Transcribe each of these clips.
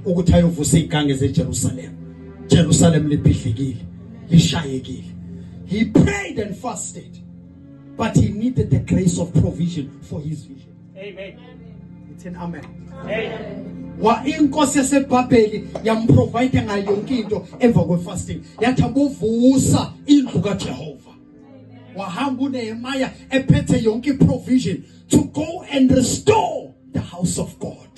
ukuthi ayovuse igange zeJerusalem. Jerusalem liphidlikile, lishayekile. He prayed and fasted, but he needed the grace of provision for his vision. Amen. It's an amen. Amen. Wa inkosi yaseBhabheli yamprovide ngayo yonke into emva kwefasting. Yathi abovusa indlu kaJehova. Wahamba uNehemiah ephethe yonke provision to go and restore the house of God.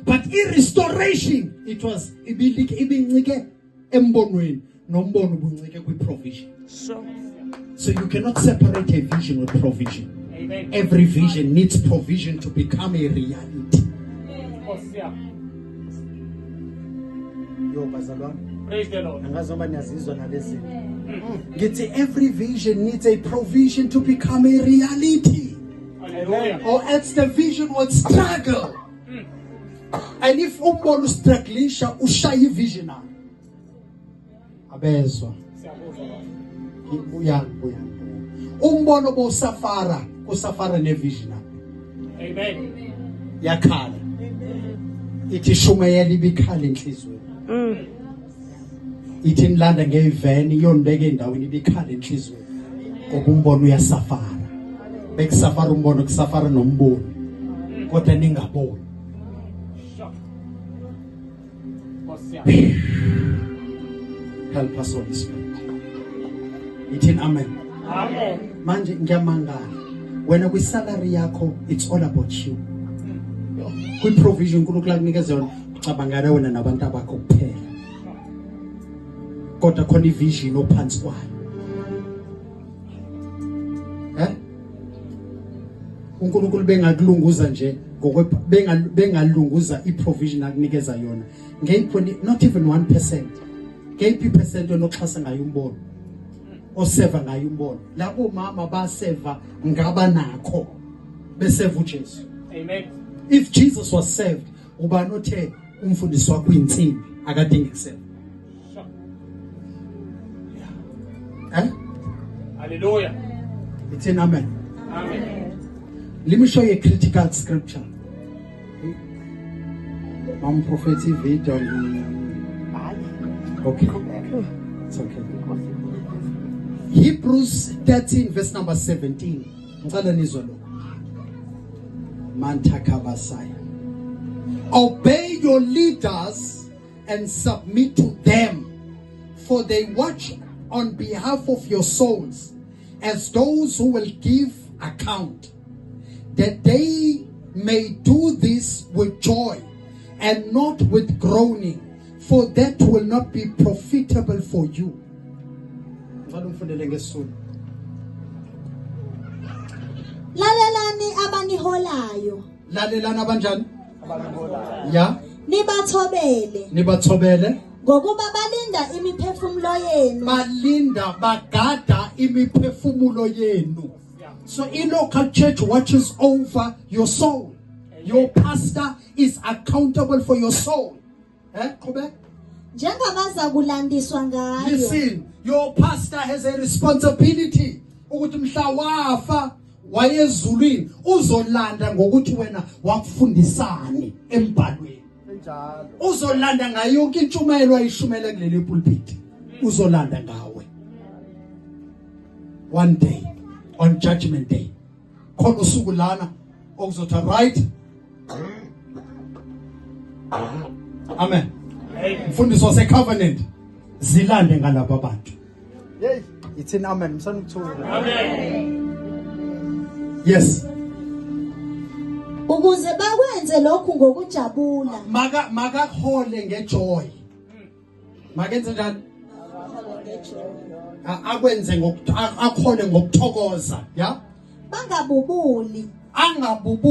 But in restoration, it was ibincike embonweni nombono ubuncike kwi-provision. So you cannot separate a vision with provision. Amen. Every vision needs provision to become a reality. Yo bazalwane. Praise the Lord. Angazoba niyazizwa nalezi. Ngithi every vision needs a provision to become a reality. Hallelujah. Or else the vision would struggle. And if umbono strugglisha ushaya visionary. Abezwa. Buya. Umbono bo safara, kusafara ne visionary. Amen. Yakhala. Ithi shumayela ibikhala enhlizweni. Ithi nilanda ngeveni iyonibeka endaweni ibikhala enhlizweni. Ngoba umbono uyasafara. Bekusafara umbono kusafara nombono. Kodwa ningaboni. Help us, Holy Spirit. Ithi amen. Amen. Manje ngiyamangala. Wena kwi salary yakho, it's all about you. Kwi provision uNkulunkulu akunikeza yona, ucabangana wena nabantu abakho kuphela. Kodwa khona ivision ophansi kwayo. uNkulunkulu bengakulunguza nje bengalunguza iprovision akunikeza yona. Ngeyiphi not even 1%. Ngeyiphi percent onoxhasa ngayo umbono. Oseva ngayo umbono. Labo mama baseva ngaba nakho beseva uJesu. Amen. If Jesus was saved, ubani othe umfundisi wakho insimbi akadingi kuseva. Hallelujah. It's an amen. Amen. Let me show you a critical scripture. Mom prophetic video. Okay. It's okay. Hebrews 13 verse number 17. Obey your leaders and submit to them, for they watch on behalf of your souls as those who will give account, that they may do this with joy and not with groaning, for that will not be profitable for you. Lalelani abaniholayo. Lalelani abanjani? Ya. Nibathobele. Ngokuba balinda imiphefumulo yenu. Balinda bagada imiphefumulo yenu. So in local church watches over your soul. Your pastor is accountable for your soul. Correct? Listen, your pastor has a responsibility. Ukuthi mhla wafa wayezulwini uzolanda ngokuthi wena wakufundisani embhalweni. Uzolanda ngayo yonke intshumayelo ayishumela kuleli pulpit. Uzolanda ngawe. One day, on judgment day, khona usuku lana okuzothi right. Amen. Mfundisi wase covenant zilande ngalabo abantu. Hey, it's an amen. Amen. Yes. Ukuze bakwenze lokhu ngokujabula. Makahole ngejoy. Makenze njani? Akwenze akhole ngokuthokoza, ya? Bangabubuli. Angabubuli.